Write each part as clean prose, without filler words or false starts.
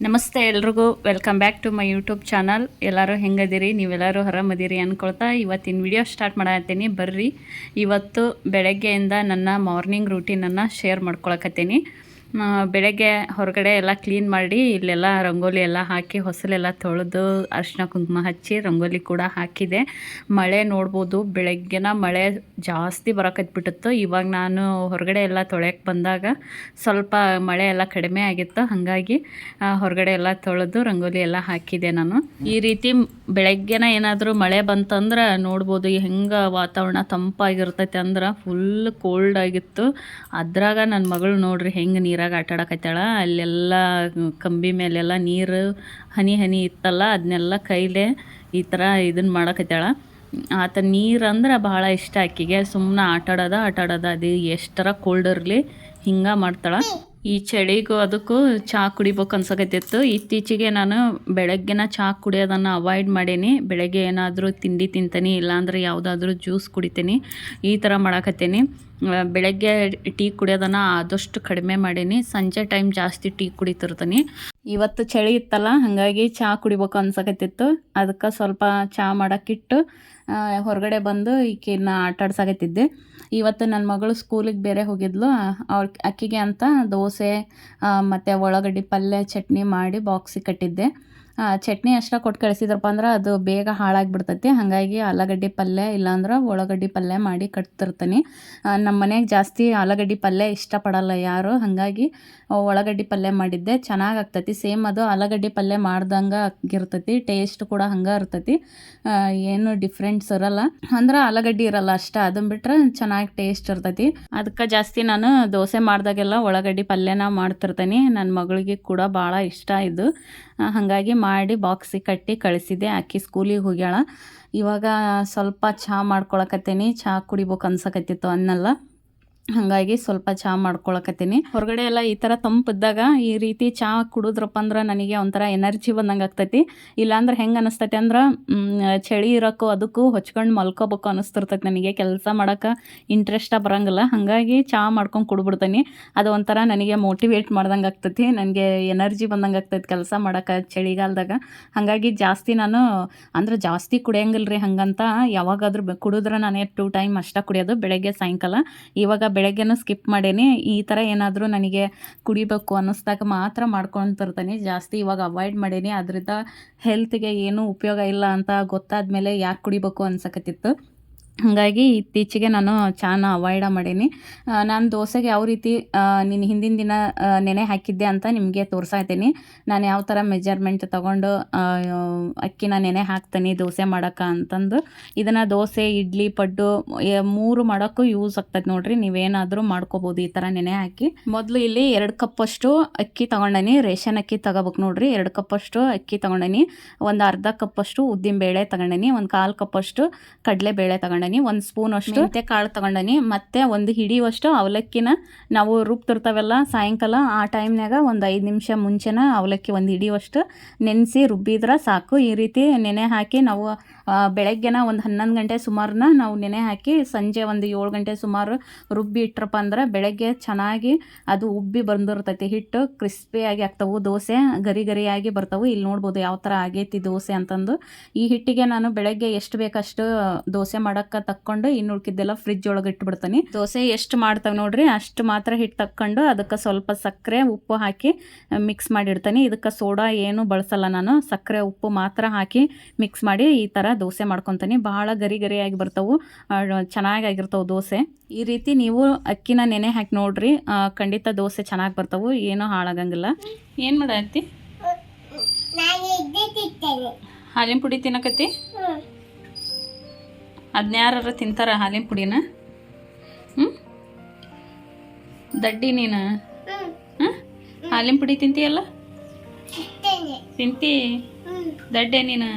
ನಮಸ್ತೆ ಎಲ್ರಿಗೂ welcome back to my YouTube channel. ಎಲ್ಲರೂ ಹೆಂಗದಿರಿ? ನೀವೆಲ್ಲರೂ ಆರಾಮದಿರಿ ಅಂದ್ಕೊಳ್ತಾ ಇವತ್ತಿನ ವಿಡಿಯೋ ಸ್ಟಾರ್ಟ್ ಮಾಡತ್ತೀನಿ. ಬರ್ರಿ, ಇವತ್ತು ಬೆಳಗ್ಗೆಯಿಂದ ನನ್ನ ಮಾರ್ನಿಂಗ್ ರೂಟೀನನ್ನು ಶೇರ್ ಮಾಡ್ಕೊಳಕತ್ತೀನಿ. ಬೆಳಗ್ಗೆ ಹೊರಗಡೆ ಎಲ್ಲ ಕ್ಲೀನ್ ಮಾಡಿ ಇಲ್ಲೆಲ್ಲ ರಂಗೋಲಿ ಎಲ್ಲ ಹಾಕಿ ಹೊಸಲೆಲ್ಲ ತೊಳೆದು ಅರಿಶಿನ ಕುಂಕುಮ ಹಚ್ಚಿ ರಂಗೋಲಿ ಕೂಡ ಹಾಕಿದೆ. ಮಳೆ ನೋಡ್ಬೋದು, ಬೆಳಗ್ಗೆನ ಮಳೆ ಜಾಸ್ತಿ ಬರೋಕತ್ಬಿಟ್ಟಿತ್ತು. ಇವಾಗ ನಾನು ಹೊರಗಡೆ ಎಲ್ಲ ತೊಳೆಯಕ್ಕೆ ಬಂದಾಗ ಸ್ವಲ್ಪ ಮಳೆ ಎಲ್ಲ ಕಡಿಮೆ ಆಗಿತ್ತು. ಹಾಗಾಗಿ ಹೊರಗಡೆ ಎಲ್ಲ ತೊಳೆದು ರಂಗೋಲಿ ಎಲ್ಲ ಹಾಕಿದೆ ನಾನು. ಈ ರೀತಿ ಬೆಳಗ್ಗೆನ ಏನಾದರೂ ಮಳೆ ಬಂತಂದ್ರೆ ನೋಡ್ಬೋದು ಹೆಂಗೆ ವಾತಾವರಣ ತಂಪಾಗಿರ್ತೈತೆ ಅಂದ್ರೆ ಫುಲ್ ಕೋಲ್ಡ್ ಆಗಿತ್ತು. ಅದ್ರಾಗ ನನ್ನ ಮಗಳು ನೋಡ್ರಿ ಹೆಂಗೆ ನೀರಾಗ ಆಟ ಆಡಕತ್ತಾಳ. ಅಲ್ಲೆಲ್ಲ ಕಂಬಿ ಮೇಲೆಲ್ಲ ನೀರು ಹನಿ ಹನಿ ಇತ್ತಲ್ಲ, ಅದನ್ನೆಲ್ಲ ಕೈಲೇ ಈ ಥರ ಇದನ್ನು ಮಾಡಕತ್ತಾಳ. ಆತ ನೀರು ಅಂದ್ರೆ ಭಾಳ ಇಷ್ಟ ಆಕಿಗೆ. ಸುಮ್ಮನೆ ಆಟ ಆಡೋದು ಅದು ಎಷ್ಟರ ಕೋಲ್ಡ್ ಇರಲಿ ಹಿಂಗೆ ಮಾಡ್ತಾಳೆ. ಈ ಚಳಿಗೂ ಅದಕ್ಕೂ ಚಹಾ ಕುಡಿಬೇಕು ಅನ್ಸಕತ್ತಿತ್ತು. ಇತ್ತೀಚೆಗೆ ನಾನು ಬೆಳಗ್ಗೆನ ಚಹಾ ಕುಡಿಯೋದನ್ನು ಅವಾಯ್ಡ್ ಮಾಡೀನಿ. ಬೆಳಗ್ಗೆ ಏನಾದರೂ ತಿಂಡಿ ತಿಂತೀನಿ, ಇಲ್ಲಾಂದ್ರೆ ಯಾವುದಾದ್ರೂ ಜ್ಯೂಸ್ ಕುಡಿತೀನಿ, ಈ ಥರ ಮಾಡಕತ್ತೀನಿ. ಬೆಳಗ್ಗೆ ಟೀ ಕುಡಿಯೋದನ್ನು ಆದಷ್ಟು ಕಡಿಮೆ ಮಾಡೀನಿ. ಸಂಜೆ ಟೈಮ್ ಜಾಸ್ತಿ ಟೀ ಕುಡಿತಿರ್ತೀನಿ. ಇವತ್ತು ಚಳಿ ಇತ್ತಲ್ಲ, ಹಾಗಾಗಿ ಚಹಾ ಕುಡಿಬೇಕು ಅನ್ಸಕತ್ತಿತ್ತು. ಅದಕ್ಕೆ ಸ್ವಲ್ಪ ಚಹಾ ಮಾಡೋಕ್ಕಿಟ್ಟು ಹೊರಗಡೆ ಬಂದು ಈಕಿನ ಆಟಾಡ್ಸಾಕತ್ತಿದ್ದೆ. ಇವತ್ತು ನನ್ನ ಮಗಳು ಸ್ಕೂಲಿಗೆ ಬೇರೆ ಹೋಗಿದ್ಲು. ಅಕ್ಕಿಗೆ ಅಂತ ದೋಸೆ ಮತ್ತು ಉಳ್ಳಾಗಡ್ಡಿ ಪಲ್ಯ ಚಟ್ನಿ ಮಾಡಿ ಬಾಕ್ಸಿಗೆ ಕಟ್ಟಿದ್ದೆ. ಚಟ್ನಿ ಅಷ್ಟೇ ಕೊಟ್ಟು ಕಳಿಸಿದ್ರಪ್ಪ ಅಂದ್ರೆ ಅದು ಬೇಗ ಹಾಳಾಗಿಬಿಡ್ತೈತಿ. ಹಾಗಾಗಿ ಆಲೂಗಡ್ಡೆ ಪಲ್ಯ ಇಲ್ಲಾಂದ್ರೆ ಉಳ್ಳಾಗಡ್ಡಿ ಪಲ್ಯ ಮಾಡಿ ಕಟ್ತಿರ್ತೀನಿ. ನಮ್ಮ ಮನೆಯಾಗ ಜಾಸ್ತಿ ಆಲೂಗಡ್ಡೆ ಪಲ್ಯ ಇಷ್ಟಪಡಲ್ಲ ಯಾರು, ಹಾಗಾಗಿ ಉಳ್ಳಾಗಡ್ಡಿ ಪಲ್ಯ ಮಾಡಿದ್ದೆ. ಚೆನ್ನಾಗಿ ಆಗ್ತೈತಿ. ಸೇಮ್ ಅದು ಆಲೂಗಡ್ಡೆ ಪಲ್ಯ ಮಾಡ್ದಂಗೆ ಆಗಿರ್ತೈತಿ. ಟೇಸ್ಟ್ ಕೂಡ ಹಂಗೆ ಇರ್ತೈತಿ, ಏನು ಡಿಫ್ರೆನ್ಸ್ ಇರಲ್ಲ. ಅಂದ್ರೆ ಆಲೂಗಡ್ಡೆ ಇರಲ್ಲ ಅಷ್ಟೇ, ಅದನ್ನ ಬಿಟ್ರೆ ಚೆನ್ನಾಗಿ ಟೇಸ್ಟ್ ಇರ್ತೈತಿ. ಅದಕ್ಕೆ ಜಾಸ್ತಿ ನಾನು ದೋಸೆ ಮಾಡಿದಾಗೆಲ್ಲ ಉಳ್ಳಾಗಡ್ಡಿ ಪಲ್ಯನ ಮಾಡ್ತಿರ್ತೀನಿ. ನನ್ನ ಮಗಳಿಗೆ ಕೂಡ ಭಾಳ ಇಷ್ಟ ಇದು. ಹಾಗಾಗಿ ಮಾಡಿ ಬಾಕ್ಸಿಗೆ ಕಟ್ಟಿ ಕಳಿಸಿದೆ. ಆಕಿ ಸ್ಕೂಲಿಗೆ ಹೋಗ್ಯಾಳ. ಇವಾಗ ಸ್ವಲ್ಪ ಚಹಾ ಮಾಡ್ಕೊಳಕತ್ತೀನಿ. ಚಹಾ ಕುಡಿಬೇಕು ಅನ್ಸಕತ್ತಿತ್ತು ಅನ್ನಲ್ಲ, ಹಾಗಾಗಿ ಸ್ವಲ್ಪ ಚಹಾ ಮಾಡ್ಕೊಳಕತ್ತೀನಿ. ಹೊರಗಡೆ ಎಲ್ಲ ಈ ಥರ ತಂಪಿದ್ದಾಗ ಈ ರೀತಿ ಚಹಾ ಕುಡಿದ್ರಪ್ಪ ಅಂದ್ರೆ ನನಗೆ ಒಂಥರ ಎನರ್ಜಿ ಬಂದಂಗೆ ಆಗ್ತೈತಿ. ಇಲ್ಲಾಂದ್ರೆ ಹೆಂಗೆ ಅನಿಸ್ತೈತಿ ಅಂದ್ರೆ ಚಳಿ ಇರೋಕ್ಕೂ ಅದಕ್ಕೂ ಹೊಚ್ಕೊಂಡು ಮಲ್ಕೋಬೇಕು ಅನಿಸ್ತಿರ್ತೈತಿ. ನನಗೆ ಕೆಲಸ ಮಾಡೋಕೆ ಇಂಟ್ರೆಸ್ಟ ಬರೋಂಗಿಲ್ಲ, ಹಾಗಾಗಿ ಚಹಾ ಮಾಡ್ಕೊಂಡು ಕುಡಿದ್ಬಿಡ್ತೀನಿ. ಅದು ಒಂಥರ ನನಗೆ ಮೋಟಿವೇಟ್ ಮಾಡ್ದಂಗೆ ಆಗ್ತೈತಿ. ನನಗೆ ಎನರ್ಜಿ ಬಂದಂಗೆ ಆಗ್ತೈತಿ ಕೆಲಸ ಮಾಡೋಕೆ ಚಳಿಗಾಲದಾಗ. ಹಾಗಾಗಿ ಜಾಸ್ತಿ ನಾನು ಅಂದ್ರೆ ಜಾಸ್ತಿ ಕುಡಿಯಂಗಿಲ್ಲ ರೀ. ಹಂಗಂತ ಯಾವಾಗಾದ್ರೂ ಕುಡಿದ್ರೆ ನಾನು 2 ಟೈಮ್ ಅಷ್ಟೇ ಕುಡಿಯೋದು, ಬೆಳಗ್ಗೆ ಸಾಯಂಕಾಲ. ಇವಾಗ ಬೆಳಗ್ಗೆನೂ ಸ್ಕಿಪ್ ಮಾಡೇನಿ. ಈ ಥರ ಏನಾದರೂ ನನಗೆ ಕುಡಿಬೇಕು ಅನ್ನಿಸ್ದಾಗ ಮಾತ್ರ ಮಾಡ್ಕೊತಿರ್ತೀನಿ. ಜಾಸ್ತಿ ಇವಾಗ ಅವಾಯ್ಡ್ ಮಾಡೀನಿ. ಅದರಿಂದ ಹೆಲ್ತ್ಗೆ ಏನೂ ಉಪಯೋಗ ಇಲ್ಲ ಅಂತ ಗೊತ್ತಾದ ಮೇಲೆ ಯಾಕೆ ಕುಡಿಬೇಕು ಅನ್ಸಕತ್ತಿತ್ತು. ಹಾಗಾಗಿ ಇತ್ತೀಚೆಗೆ ನಾನು ಚಾನ ಅವಾಯ್ಡ ಮಾಡೀನಿ. ನಾನು ದೋಸೆಗೆ ಯಾವ ರೀತಿ ನೀನು ಹಿಂದಿನ ದಿನ ನೆನೆ ಹಾಕಿದ್ದೆ ಅಂತ ನಿಮಗೆ ತೋರಿಸಾಯ್ತೀನಿ. ನಾನು ಯಾವ ಥರ ಮೆಜರ್ಮೆಂಟ್ ತೊಗೊಂಡು ಅಕ್ಕಿನ ನೆನೆ ಹಾಕ್ತೀನಿ ದೋಸೆ ಮಾಡೋಕೆ ಅಂತಂದು. ಇದನ್ನು ದೋಸೆ, ಇಡ್ಲಿ, ಪಡ್ಡು 3 ಮಾಡೋಕ್ಕೂ ಯೂಸ್ ಆಗ್ತದೆ ನೋಡಿರಿ. ನೀವೇನಾದರೂ ಮಾಡ್ಕೋಬೋದು ಈ ಥರ ನೆನೆ ಹಾಕಿ. ಮೊದಲು ಇಲ್ಲಿ 2 ಕಪ್ಪಷ್ಟು ಅಕ್ಕಿ ತೊಗೊಂಡನಿ. ರೇಷನ್ ಅಕ್ಕಿ ತೊಗೋಬೇಕು ನೋಡಿರಿ. 2 ಕಪ್ಪಷ್ಟು ಅಕ್ಕಿ ತೊಗೊಂಡನಿ. ಒಂದು ಅರ್ಧ ಕಪ್ಪಷ್ಟು ಉದ್ದಿನಬೇಳೆ ತೊಗೊಂಡನಿ. ಒಂದು 1/4 ಕಪ್ಪಷ್ಟು ಕಡಲೆಬೇಳೆ ತೊಗೊಂಡನಿ. 1 ಸ್ಪೂನ್ ಅಷ್ಟು ಮೆಂತ್ಯ ಕಾಳು ತೊಗೊಂಡನಿ. ಮತ್ತು 1 ಹಿಡಿಯುವಷ್ಟು ಅವಲಕ್ಕಿನ ನಾವು ರುಬ್ತಿರ್ತಾವೆಲ್ಲ ಸಾಯಂಕಾಲ ಆ ಟೈಮ್ನಾಗ ಒಂದು 5 ನಿಮಿಷ ಮುಂಚೆನ ಅವಲಕ್ಕಿ 1 ಹಿಡಿಯುವಷ್ಟು ನೆನೆಸಿ ರುಬ್ಬಿದ್ರೆ ಸಾಕು. ಈ ರೀತಿ ನೆನೆ ಹಾಕಿ ನಾವು ಬೆಳಗ್ಗೆನ ಒಂದು 11 ಗಂಟೆ ಸುಮಾರನ್ನ ನಾವು ನೆನೆ ಹಾಕಿ ಸಂಜೆ ಒಂದು 7 ಗಂಟೆ ಸುಮಾರು ರುಬ್ಬಿ ಇಟ್ರಪ್ಪ ಅಂದ್ರೆ ಬೆಳಗ್ಗೆ ಚೆನ್ನಾಗಿ ಅದು ಉಬ್ಬಿ ಬಂದಿರ್ತೈತಿ. ಹಿಟ್ಟು ಕ್ರಿಸ್ಪಿಯಾಗಿ ಆಗ್ತವೆ, ದೋಸೆ ಗರಿ ಗರಿಯಾಗಿ ಬರ್ತವೆ. ಇಲ್ಲಿ ನೋಡ್ಬೋದು ಯಾವ ಥರ ಆಗೈತಿ ದೋಸೆ ಅಂತಂದು. ಈ ಹಿಟ್ಟಿಗೆ ನಾನು ಬೆಳಗ್ಗೆ ಎಷ್ಟು ಬೇಕಷ್ಟು ದೋಸೆ ಮಾಡೋಕ್ಕೆ ತಕ್ಕೊಂಡು ಇನ್ನು ಉಳ್ಕಿದ್ದೆಲ್ಲ ಫ್ರಿಜ್ ಒಳಗೆ ಇಟ್ಬಿಡ್ತೀನಿ. ದೋಸೆ ಎಷ್ಟು ಮಾಡ್ತವೆ ನೋಡ್ರಿ ಅಷ್ಟು ಮಾತ್ರ ಹಿಟ್ಟು ತಕ್ಕೊಂಡು ಅದಕ್ಕೆ ಸ್ವಲ್ಪ ಸಕ್ಕರೆ ಉಪ್ಪು ಹಾಕಿ ಮಿಕ್ಸ್ ಮಾಡಿಡ್ತೀನಿ. ಇದಕ್ಕೆ ಸೋಡಾ ಏನು ಬಳಸಲ್ಲ ನಾನು, ಸಕ್ಕರೆ ಉಪ್ಪು ಮಾತ್ರ ಹಾಕಿ ಮಿಕ್ಸ್ ಮಾಡಿ ಈ ಥರ ದೋಸೆ ಮಾಡ್ಕೊತೀನಿ. ಭಾಳ ಗರಿ ಗರಿಯಾಗಿ ಬರ್ತವೆ, ಚೆನ್ನಾಗಿರ್ತವೆ ದೋಸೆ. ಈ ರೀತಿ ನೀವು ಅಕ್ಕಿನ ನೆನೆ ಹಾಕಿ ನೋಡ್ರಿ, ಖಂಡಿತ ದೋಸೆ ಚೆನ್ನಾಗಿ ಬರ್ತವೆ, ಏನೂ ಹಾಳಾಗಂಗಿಲ್ಲ. ಏನು ಮಾಡತ್ತಿ? ಹಾಲಿನ ಪುಡಿ ತಿನ್ನಕತ್ತಿ? ಅದನ್ನ ಯಾರು ತಿಂತಾರ ಹಾಲಿನ ಪುಡಿನ? ದಡ್ಡಿ ನೀನು ಹಾಲಿನ ಪುಡಿ ತಿಂತೀಯಲ್ಲ? ತಿಂತಿ? ದಡ್ಡೆ ನೀನು?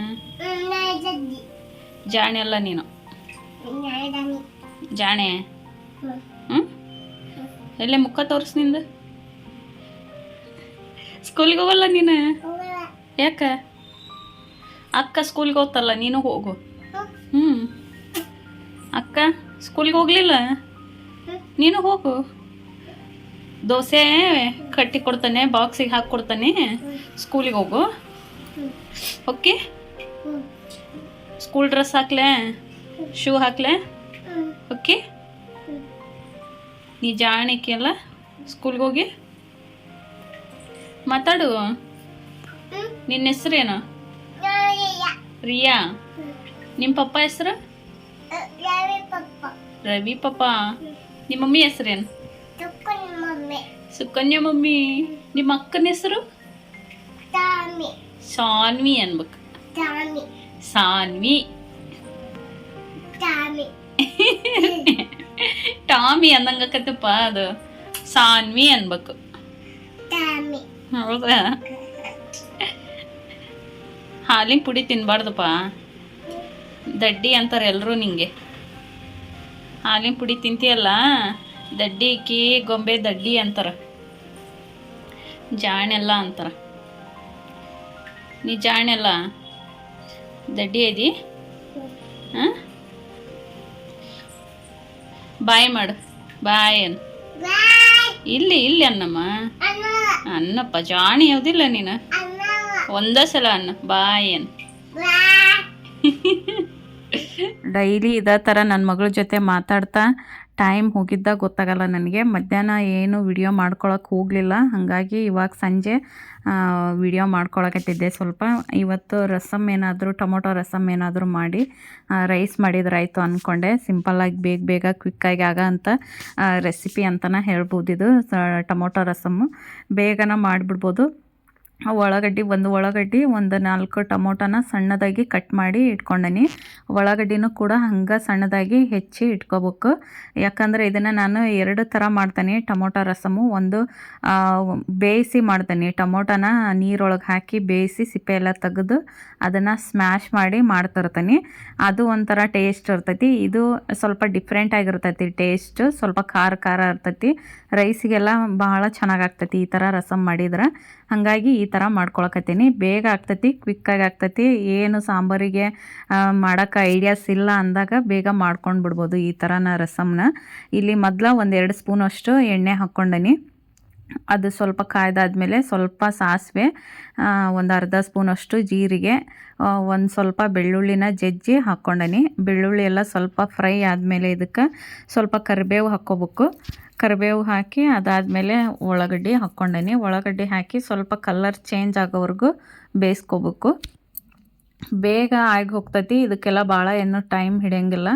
ಜಾಣೆ ಅಲ್ಲ ನೀನು, ಜಾಣೆ. ಎಲ್ಲೇ ಮುಖ ತೋರಿಸ್ ನಿಂದು. ಸ್ಕೂಲಿಗೆ ಹೋಗಲ್ಲ ನೀನು? ಯಾಕ? ಅಕ್ಕ ಸ್ಕೂಲ್ಗೆ ಹೋಗ್ತಲ್ಲ, ನೀನು ಹೋಗು. ಅಕ್ಕ ಸ್ಕೂಲ್ಗೆ ಹೋಗ್ಲಿಲ್ಲ, ನೀನು ಹೋಗು. ದೋಸೆ ಕಟ್ಟಿ ಕೊಡ್ತಾನೆ, ಬಾಕ್ಸಿಗೆ ಹಾಕಿ ಕೊಡ್ತಾನೆ. ಸ್ಕೂಲಿಗೆ ಹೋಗು. ಓಕೆ, ಸ್ಕೂಲ್ ಡ್ರೆಸ್ ಹಾಕ್ಲೆ, ಶೂ ಹಾಕ್ಲೆ. ಓಕೆ, ನೀ ಜಾಣಿಕೆ ಅಲ್ಲ, ಸ್ಕೂಲ್ಗೆ ಹೋಗಿ ಮಾತಾಡು. ನಿನ್ನ ಹೆಸರೇನು? ರಿಯಾ. ನಿಮ್ಮ ಪಪ್ಪ ಹೆಸರು? ರವಿ ಪಪ್ಪ. ನಿಮ್ಮ ಮಮ್ಮಿ ಹೆಸರೇನು? ಸುಕನ್ಯಾ ಮಮ್ಮಿ. ನಿಮ್ಮ ಅಕ್ಕನ ಹೆಸರು? ಸಾನ್ವಿ ಅನ್ಬೇಕು. ಸಾನ್ವಿ. ಟಾಮಿ ಅಂದಂಗತ್ತಪ್ಪ, ಅದು ಸಾನ್ವಿ ಅನ್ಬೇಕು. ಹೌದಾ? ಹಾಲಿನ ಪುಡಿ ತಿನ್ಬಾರ್ದಪ್ಪ, ದಡ್ಡಿ ಅಂತಾರೆ ಎಲ್ಲರೂ ನಿಂಗೆ. ಹಾಲಿನ ಪುಡಿ ತಿಂತೀಯಲ್ಲ, ದಡ್ಡಿ ಕಿ ಗೊಂಬೆ ದಡ್ಡಿ ಅಂತಾರೆ, ಜಾಣೆಲ್ಲ ಅಂತಾರೆ. ನೀ ಜಾಣೆಲ್ಲ ದಡ್ಡಿ ಐದಿ. ಹಾಂ, ಬಾಯ್ ಮಾಡು. ಬಾಯ್ ಅನ್ನು. ಇಲ್ಲಿ ಇಲ್ಲಿ ಅನ್ನಮ್ಮ. ಅನ್ನಪ್ಪ, ಜಾಣಿ ಯಾವುದಿಲ್ಲ ನೀನು. ಒಂದೇ ಸಲ ಅನ್ನ, ಬಾಯ್ ಅನ್ನು. ಡೈಲಿ ಇದೇ ಥರ ನನ್ನ ಮಗಳ ಜೊತೆ ಮಾತಾಡ್ತಾ ಟೈಮ್ ಹೋಗಿದ್ದ ಗೊತ್ತಾಗಲ್ಲ ನನಗೆ. ಮಧ್ಯಾಹ್ನ ಏನು ವಿಡಿಯೋ ಮಾಡ್ಕೊಳಕ್ಕೆ ಹೋಗಲಿಲ್ಲ, ಹಾಗಾಗಿ ಇವಾಗ ಸಂಜೆ ವಿಡಿಯೋ ಮಾಡ್ಕೊಳಕತ್ತಿದ್ದೆ ಸ್ವಲ್ಪ. ಇವತ್ತು ರಸಮ್ ಏನಾದರೂ, ಟೊಮೊಟೊ ರಸಮ್ ಏನಾದರೂ ಮಾಡಿ ರೈಸ್ ಮಾಡಿದ್ರಾಯ್ತು ಅಂದ್ಕೊಂಡೆ. ಸಿಂಪಲ್ಲಾಗಿ ಬೇಗ ಬೇಗ ಕ್ವಿಕ್ಕಾಗಿ ಆಗ ಅಂತ ರೆಸಿಪಿ ಅಂತಲೇ ಹೇಳ್ಬೋದು. ಇದು ಟೊಮೊಟೊ ರಸಮ್ಮು ಬೇಗನ ಮಾಡಿಬಿಡ್ಬೋದು. ಒಂದು ಉಳ್ಳಾಗಡ್ಡಿ, ಒಂದು 4 ಟೊಮೊಟೊನ ಸಣ್ಣದಾಗಿ ಕಟ್ ಮಾಡಿ ಇಟ್ಕೊಂಡೀನಿ. ಉಳ್ಳಾಗಡ್ಡಿನೂ ಕೂಡ ಹಂಗೆ ಸಣ್ಣದಾಗಿ ಹೆಚ್ಚಿ ಇಟ್ಕೋಬೇಕು. ಯಾಕಂದರೆ ಇದನ್ನು ನಾನು 2 ಥರ ಮಾಡ್ತೀನಿ ಟೊಮೊಟೊ ರಸಮು. ಒಂದು ಬೇಯಿಸಿ ಮಾಡ್ತೀನಿ, ಟೊಮೊಟೊನ ನೀರೊಳಗೆ ಹಾಕಿ ಬೇಯಿಸಿ ಸಿಪ್ಪೆ ಎಲ್ಲ ತೆಗೆದು ಅದನ್ನು ಸ್ಮ್ಯಾಶ್ ಮಾಡಿ ಮಾಡ್ತಿರ್ತೀನಿ. ಅದು ಒಂಥರ ಟೇಸ್ಟ್ ಇರ್ತೈತಿ. ಇದು ಸ್ವಲ್ಪ ಡಿಫ್ರೆಂಟ್ ಆಗಿರ್ತೈತಿ ಟೇಸ್ಟ್, ಸ್ವಲ್ಪ ಖಾರ ಖಾರ ಇರ್ತೈತಿ. ರೈಸಿಗೆಲ್ಲ ಬಹಳ ಚೆನ್ನಾಗಾಗ್ತೈತಿ ಈ ಥರ ರಸಮ್ ಮಾಡಿದ್ರೆ. ಹಾಗಾಗಿ ಈ ಥರ ಮಾಡ್ಕೊಳಕತ್ತೀನಿ. ಬೇಗ ಆಗ್ತೈತಿ, ಕ್ವಿಕ್ಕಾಗಿ ಆಗ್ತೈತಿ. ಏನು ಸಾಂಬಾರಿಗೆ ಮಾಡೋಕ್ಕೆ ಐಡಿಯಾಸ್ ಇಲ್ಲ ಅಂದಾಗ ಬೇಗ ಮಾಡ್ಕೊಂಡು ಬಿಡ್ಬೋದು ಈ ಥರನ ರಸಮ್ನ. ಇಲ್ಲಿ ಮೊದಲ 1-2 ಸ್ಪೂನಷ್ಟು ಎಣ್ಣೆ ಹಾಕ್ಕೊಂಡೀನಿ. ಅದು ಸ್ವಲ್ಪ ಕಾಯ್ದಾದ್ಮೇಲೆ ಸ್ವಲ್ಪ ಸಾಸಿವೆ, ಒಂದು ಅರ್ಧ ಸ್ಪೂನಷ್ಟು ಜೀರಿಗೆ, ಒಂದು ಸ್ವಲ್ಪ ಬೆಳ್ಳುಳ್ಳಿನ ಜಜ್ಜಿ ಹಾಕ್ಕೊಂಡೀನಿ. ಬೆಳ್ಳುಳ್ಳಿ ಎಲ್ಲ ಸ್ವಲ್ಪ ಫ್ರೈ ಆದಮೇಲೆ ಇದಕ್ಕೆ ಸ್ವಲ್ಪ ಕರಿಬೇವು ಹಾಕ್ಕೋಬೇಕು. ಕರಿಬೇವು ಹಾಕಿ ಅದಾದಮೇಲೆ ಉಳ್ಳಾಗಡ್ಡಿ ಹಾಕ್ಕೊಂಡೀನಿ. ಉಳ್ಳಾಗಡ್ಡಿ ಹಾಕಿ ಸ್ವಲ್ಪ ಕಲರ್ ಚೇಂಜ್ ಆಗೋವರೆಗೂ ಬೇಯಿಸ್ಕೋಬೇಕು. ಬೇಗ ಆಗಿ ಹೋಗ್ತೈತಿ, ಇದಕ್ಕೆಲ್ಲ ಭಾಳ ಏನು ಟೈಮ್ ಹಿಡಿಯಂಗಿಲ್ಲ.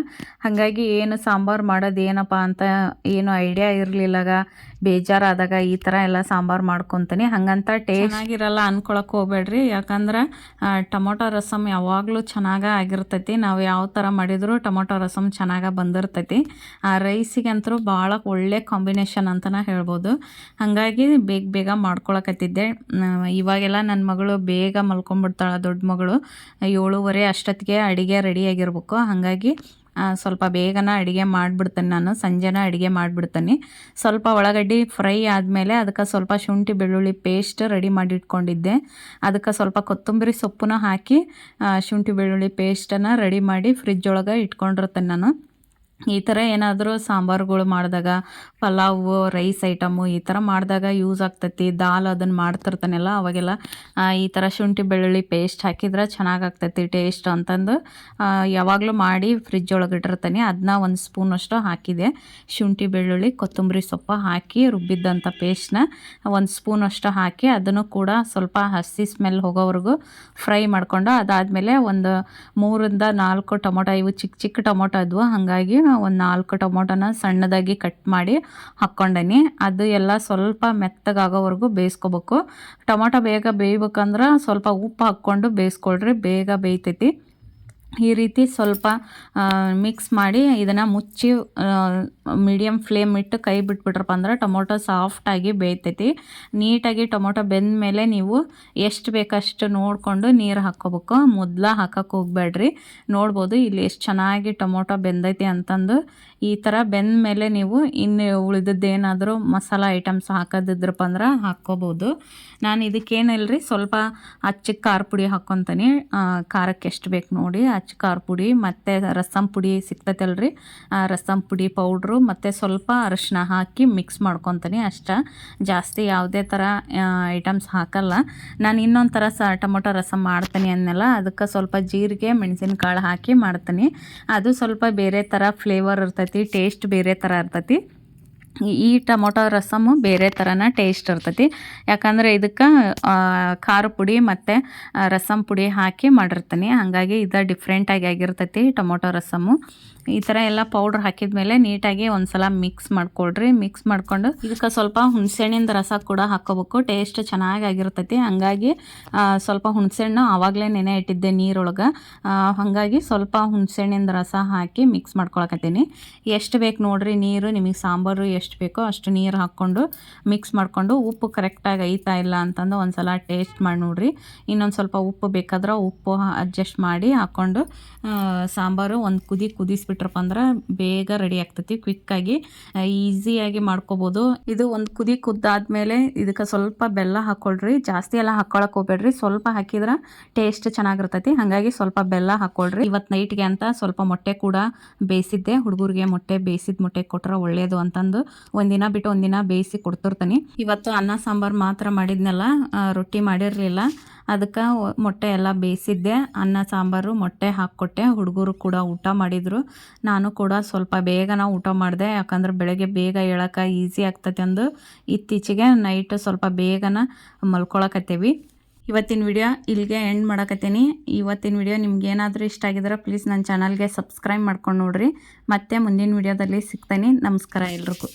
ಹಾಗಾಗಿ ಏನು ಸಾಂಬಾರು ಮಾಡೋದು ಏನಪ್ಪ ಅಂತ ಏನು ಐಡಿಯಾ ಇರಲಿಲ್ಲಾಗ, ಬೇಜಾರಾದಾಗ ಈ ಥರ ಎಲ್ಲ ಸಾಂಬಾರು ಮಾಡ್ಕೊತೀನಿ. ಹಾಗಂತ ಟೇಸ್ಟ್ ಆಗಿರಲ್ಲ ಅಂದ್ಕೊಳಕ್ಕೆ ಹೋಗ್ಬೇಡ್ರಿ. ಯಾಕಂದ್ರೆ ಟೊಮೊಟೊ ರಸಮ್ ಯಾವಾಗಲೂ ಆಗಿರ್ತೈತಿ. ನಾವು ಯಾವ ಥರ ಮಾಡಿದರೂ ಟೊಮೊಟೊ ರಸಮ್ ಚೆನ್ನಾಗಿ ಬಂದಿರ್ತೈತಿ. ರೈಸಿಗಂತೂ ಭಾಳ ಒಳ್ಳೆ ಕಾಂಬಿನೇಷನ್ ಅಂತಲೇ ಹೇಳ್ಬೋದು. ಹಾಗಾಗಿ ಬೇಗ ಬೇಗ ಮಾಡ್ಕೊಳಕತ್ತಿದ್ದೆ. ಇವಾಗೆಲ್ಲ ನನ್ನ ಮಗಳು ಬೇಗ ಮಲ್ಕೊಂಡ್ಬಿಡ್ತಾಳೆ, ದೊಡ್ಡ ಮಗಳು 7:30 ಅಷ್ಟೊತ್ತಿಗೆ ಅಡುಗೆ ರೆಡಿಯಾಗಿರ್ಬೇಕು. ಹಾಗಾಗಿ ಸ್ವಲ್ಪ ಬೇಗನ ಅಡುಗೆ ಮಾಡಿಬಿಡ್ತೇನೆ ನಾನು. ಸಂಜೆನ ಅಡುಗೆ ಮಾಡಿಬಿಡ್ತೀನಿ. ಸ್ವಲ್ಪ ಉಳ್ಳಾಗಡ್ಡಿ ಫ್ರೈ ಆದಮೇಲೆ ಅದಕ್ಕೆ ಸ್ವಲ್ಪ ಶುಂಠಿ ಬೆಳ್ಳುಳ್ಳಿ ಪೇಸ್ಟ್ ರೆಡಿ ಮಾಡಿ ಇಟ್ಕೊಂಡಿದ್ದೆ. ಅದಕ್ಕೆ ಸ್ವಲ್ಪ ಕೊತ್ತಂಬರಿ ಸೊಪ್ಪನ್ನ ಹಾಕಿ ಶುಂಠಿ ಬೆಳ್ಳುಳ್ಳಿ ಪೇಸ್ಟನ್ನು ರೆಡಿ ಮಾಡಿ ಫ್ರಿಜ್ ಒಳಗೆ ಇಟ್ಕೊಂಡಿರ್ತೇನೆ ನಾನು. ಈ ಥರ ಏನಾದರೂ ಸಾಂಬಾರುಗಳು ಮಾಡಿದಾಗ, ಪಲಾವು, ರೈಸ್ ಐಟಮು ಈ ಥರ ಮಾಡಿದಾಗ ಯೂಸ್ ಆಗ್ತೈತಿ. ದಾಲ್ ಅದನ್ನು ಮಾಡ್ತಿರ್ತಾನೆಲ್ಲ ಅವಾಗೆಲ್ಲ ಈ ಥರ ಶುಂಠಿ ಬೆಳ್ಳುಳ್ಳಿ ಪೇಸ್ಟ್ ಹಾಕಿದ್ರೆ ಚೆನ್ನಾಗಾಗ್ತೈತಿ ಟೇಸ್ಟ್ ಅಂತಂದು ಯಾವಾಗಲೂ ಮಾಡಿ ಫ್ರಿಜ್ ಒಳಗೆ ಇಟ್ಟಿರ್ತೀನಿ. ಅದನ್ನ 1 ಸ್ಪೂನಷ್ಟು ಹಾಕಿದೆ. ಶುಂಠಿ ಬೆಳ್ಳುಳ್ಳಿ ಕೊತ್ತಂಬರಿ ಸೊಪ್ಪು ಹಾಕಿ ರುಬ್ಬಿದ್ದಂಥ ಪೇಸ್ಟ್ನ 1 ಸ್ಪೂನಷ್ಟು ಹಾಕಿ ಅದನ್ನು ಕೂಡ ಸ್ವಲ್ಪ ಹಸಿ ಸ್ಮೆಲ್ ಹೋಗೋವರೆಗೂ ಫ್ರೈ ಮಾಡ್ಕೊಂಡು, ಅದಾದಮೇಲೆ ಒಂದು 3-4 ಟೊಮೊಟೊ, ಇವು ಚಿಕ್ಕ ಚಿಕ್ಕ ಟೊಮೊಟೊ ಇದ್ವು, ಹಾಗಾಗಿ ಒಂದು 4 ಟೊಮೊಟೊನ ಸಣ್ಣದಾಗಿ ಕಟ್ ಮಾಡಿ ಹಾಕ್ಕೊಂಡೀನಿ. ಅದು ಎಲ್ಲ ಸ್ವಲ್ಪ ಮೆತ್ತಗಾಗೋವರೆಗೂ ಬೇಯಿಸ್ಕೋಬೇಕು. ಟೊಮೊಟೊ ಬೇಗ ಬೇಯ್ಬೇಕಂದ್ರೆ ಸ್ವಲ್ಪ ಉಪ್ಪು ಹಾಕ್ಕೊಂಡು ಬೇಯಿಸ್ಕೊಳ್ರಿ, ಬೇಗ ಬೇಯ್ತೈತಿ. ಈ ರೀತಿ ಸ್ವಲ್ಪ ಮಿಕ್ಸ್ ಮಾಡಿ ಇದನ್ನು ಮುಚ್ಚಿ ಮೀಡಿಯಮ್ ಫ್ಲೇಮ್ ಇಟ್ಟು ಕೈ ಬಿಟ್ಬಿಟ್ರಪ್ಪ ಅಂದ್ರೆ ಟೊಮೊಟೊ ಸಾಫ್ಟಾಗಿ ಬೇಯ್ತೈತಿ. ನೀಟಾಗಿ ಟೊಮೊಟೊ ಬೆಂದ ಮೇಲೆ ನೀವು ಎಷ್ಟು ಬೇಕಷ್ಟು ನೋಡಿಕೊಂಡು ನೀರು ಹಾಕ್ಕೋಬೇಕು. ಮೊದಲ ಹಾಕಕ್ಕೆ ಹೋಗ್ಬೇಡ್ರಿ. ನೋಡ್ಬೋದು ಇಲ್ಲಿ ಎಷ್ಟು ಚೆನ್ನಾಗಿ ಟೊಮೊಟೊ ಬೆಂದೈತಿ ಅಂತಂದು. ಈ ಥರ ಬೆಂದ ಮೇಲೆ ನೀವು ಇನ್ನು ಉಳಿದದ್ದೇನಾದರೂ ಮಸಾಲ ಐಟಮ್ಸ್ ಹಾಕೋದಿದ್ರಪ್ಪ ಅಂದ್ರೆ ಹಾಕ್ಕೋಬೋದು. ನಾನು ಇದಕ್ಕೇನಿಲ್ಲ ರೀ, ಸ್ವಲ್ಪ ಅಚ್ಚಕ್ಕೆ ಖಾರ ಪುಡಿ ಹಾಕ್ಕೊತೀನಿ. ಖಾರಕ್ಕೆ ಎಷ್ಟು ಬೇಕು ನೋಡಿ ಅಚ್ಚ ಖಾರ ಪುಡಿ ಮತ್ತು ರಸಮ್ ಪುಡಿ ಸಿಗ್ತೈತಲ್ರಿ, ರಸಮ್ ಪುಡಿ ಪೌಡ್ರು ಮತ್ತು ಸ್ವಲ್ಪ ಅರಿಶಿನ ಹಾಕಿ ಮಿಕ್ಸ್ ಮಾಡ್ಕೊತೀನಿ ಅಷ್ಟೇ. ಜಾಸ್ತಿ ಯಾವುದೇ ಥರ ಐಟಮ್ಸ್ ಹಾಕಲ್ಲ. ನಾನು ಇನ್ನೊಂದು ಥರ ಟೊಮೊಟೊ ರಸಮ್ ಮಾಡ್ತೀನಿ ಅನ್ನೆಲ್ಲ, ಅದಕ್ಕೆ ಸ್ವಲ್ಪ ಜೀರಿಗೆ ಮೆಣಸಿನಕಾಳು ಹಾಕಿ ಮಾಡ್ತೀನಿ. ಅದು ಸ್ವಲ್ಪ ಬೇರೆ ಥರ ಫ್ಲೇವರ್ ಇರ್ತೈತಿ, ಟೇಸ್ಟ್ ಬೇರೆ ಥರ ಇರ್ತೈತಿ. ಈ ಟೊಮೊಟೊ ರಸಮ್ಮು ಬೇರೆ ಥರನ ಟೇಸ್ಟ್ ಇರ್ತೈತಿ. ಯಾಕಂದರೆ ಇದಕ್ಕೆ ಖಾರ ಪುಡಿ ಮತ್ತು ರಸಮ್ ಪುಡಿ ಹಾಕಿ ಮಾಡಿರ್ತೀನಿ, ಹಾಗಾಗಿ ಇದು ಡಿಫ್ರೆಂಟಾಗಿ ಆಗಿರ್ತೈತಿ ಟೊಮೊಟೊ ರಸಮ್ಮು. ಈ ಥರ ಎಲ್ಲ ಪೌಡ್ರ್ ಹಾಕಿದ ಮೇಲೆ ನೀಟಾಗಿ ಒಂದು ಸಲ ಮಿಕ್ಸ್ ಮಾಡ್ಕೊಳ್ರಿ. ಮಿಕ್ಸ್ ಮಾಡಿಕೊಂಡು ಇದಕ್ಕೆ ಸ್ವಲ್ಪ ಹುಣಸೆಹಣ್ಣಿಂದ ರಸ ಕೂಡ ಹಾಕ್ಕೋಬೇಕು, ಟೇಸ್ಟ್ ಚೆನ್ನಾಗಿ ಆಗಿರ್ತೈತಿ. ಹಾಗಾಗಿ ಸ್ವಲ್ಪ ಹುಣಸೆಹಣ್ಣು ಆವಾಗಲೇ ನೆನೆ ಇಟ್ಟಿದ್ದೆ ನೀರೊಳಗೆ, ಹಾಗಾಗಿ ಸ್ವಲ್ಪ ಹುಣಸೆಹಣ್ಣಿಂದ ರಸ ಹಾಕಿ ಮಿಕ್ಸ್ ಮಾಡ್ಕೊಳಕತ್ತೀನಿ. ಎಷ್ಟು ಬೇಕು ನೋಡಿರಿ ನೀರು, ನಿಮಗೆ ಸಾಂಬಾರು ಎಷ್ಟು ಬೇಕೋ ಅಷ್ಟು ನೀರು ಹಾಕ್ಕೊಂಡು ಮಿಕ್ಸ್ ಮಾಡಿಕೊಂಡು ಉಪ್ಪು ಕರೆಕ್ಟಾಗಿ ಐತಾ ಇಲ್ಲ ಅಂತಂದು ಒಂದು ಸಲ ಟೇಸ್ಟ್ ಮಾಡಿ ನೋಡಿರಿ. ಇನ್ನೊಂದು ಸ್ವಲ್ಪ ಉಪ್ಪು ಬೇಕಾದ್ರೆ ಉಪ್ಪು ಅಡ್ಜಸ್ಟ್ ಮಾಡಿ ಹಾಕ್ಕೊಂಡು ಸಾಂಬಾರು ಒಂದು ಕುದಿಸ್ಬಿಟ್ರಪ್ಪ ಅಂದ್ರೆ ಬೇಗ ರೆಡಿ ಆಗ್ತೈತಿ, ಕ್ವಿಕ್ಕಾಗಿ ಈಸಿಯಾಗಿ ಮಾಡ್ಕೋಬೋದು. ಇದು ಒಂದು ಕುದ್ದಾದ್ಮೇಲೆ ಇದಕ್ಕೆ ಸ್ವಲ್ಪ ಬೆಲ್ಲ ಹಾಕ್ಕೊಳ್ರಿ. ಜಾಸ್ತಿ ಎಲ್ಲ ಹಾಕ್ಕೊಳಕ್ಕೆ ಹೋಗ್ಬೇಡ್ರಿ, ಸ್ವಲ್ಪ ಹಾಕಿದ್ರೆ ಟೇಸ್ಟ್ ಚೆನ್ನಾಗಿರ್ತೈತಿ. ಹಾಗಾಗಿ ಸ್ವಲ್ಪ ಬೆಲ್ಲ ಹಾಕ್ಕೊಳ್ರಿ. ಇವತ್ತು ನೈಟ್ಗೆ ಅಂತ ಸ್ವಲ್ಪ ಮೊಟ್ಟೆ ಕೂಡ ಬೇಯಿಸಿದ್ದೆ, ಹುಡುಗರಿಗೆ ಬೇಯಿಸಿದ ಮೊಟ್ಟೆ ಕೊಟ್ರೆ ಒಳ್ಳೆಯದು ಅಂತಂದು ಒಂದಿನ ಬಿಟ್ಟು ಒಂದಿನ ಬೇಯಿಸಿ ಕೊಡ್ತಿರ್ತೀನಿ. ಇವತ್ತು ಅನ್ನ ಸಾಂಬಾರು ಮಾತ್ರ ಮಾಡಿದ್ನಲ್ಲ, ರೊಟ್ಟಿ ಮಾಡಿರಲಿಲ್ಲ, ಅದಕ್ಕೆ ಮೊಟ್ಟೆ ಎಲ್ಲ ಬೇಯಿಸಿದ್ದೆ. ಅನ್ನ ಸಾಂಬಾರು ಮೊಟ್ಟೆ ಹಾಕ್ಕೊಟ್ಟೆ, ಹುಡುಗರು ಕೂಡ ಊಟ ಮಾಡಿದರು. ನಾನು ಕೂಡ ಸ್ವಲ್ಪ ಬೇಗನ ಊಟ ಮಾಡಿದೆ, ಯಾಕಂದ್ರೆ ಬೆಳಗ್ಗೆ ಬೇಗ ಹೇಳೋಕೆ ಈಸಿ ಆಗ್ತೈತೆ ಅಂದು ಇತ್ತೀಚೆಗೆ ನೈಟ್ ಸ್ವಲ್ಪ ಬೇಗನ ಮಲ್ಕೊಳಕತ್ತೀವಿ. ಇವತ್ತಿನ ವಿಡಿಯೋ ಇಲ್ಲಿಗೆ ಎಂಡ್ ಮಾಡಕತ್ತೀನಿ. ಇವತ್ತಿನ ವಿಡಿಯೋ ನಿಮ್ಗೆ ಏನಾದರೂ ಇಷ್ಟ ಆಗಿದ್ರೆ ಪ್ಲೀಸ್ ನನ್ನ ಚಾನಲ್ಗೆ ಸಬ್ಸ್ಕ್ರೈಬ್ ಮಾಡ್ಕೊಂಡು ನೋಡಿರಿ. ಮತ್ತೆ ಮುಂದಿನ ವಿಡಿಯೋದಲ್ಲಿ ಸಿಗ್ತೀನಿ. ನಮಸ್ಕಾರ ಎಲ್ರಿಗೂ.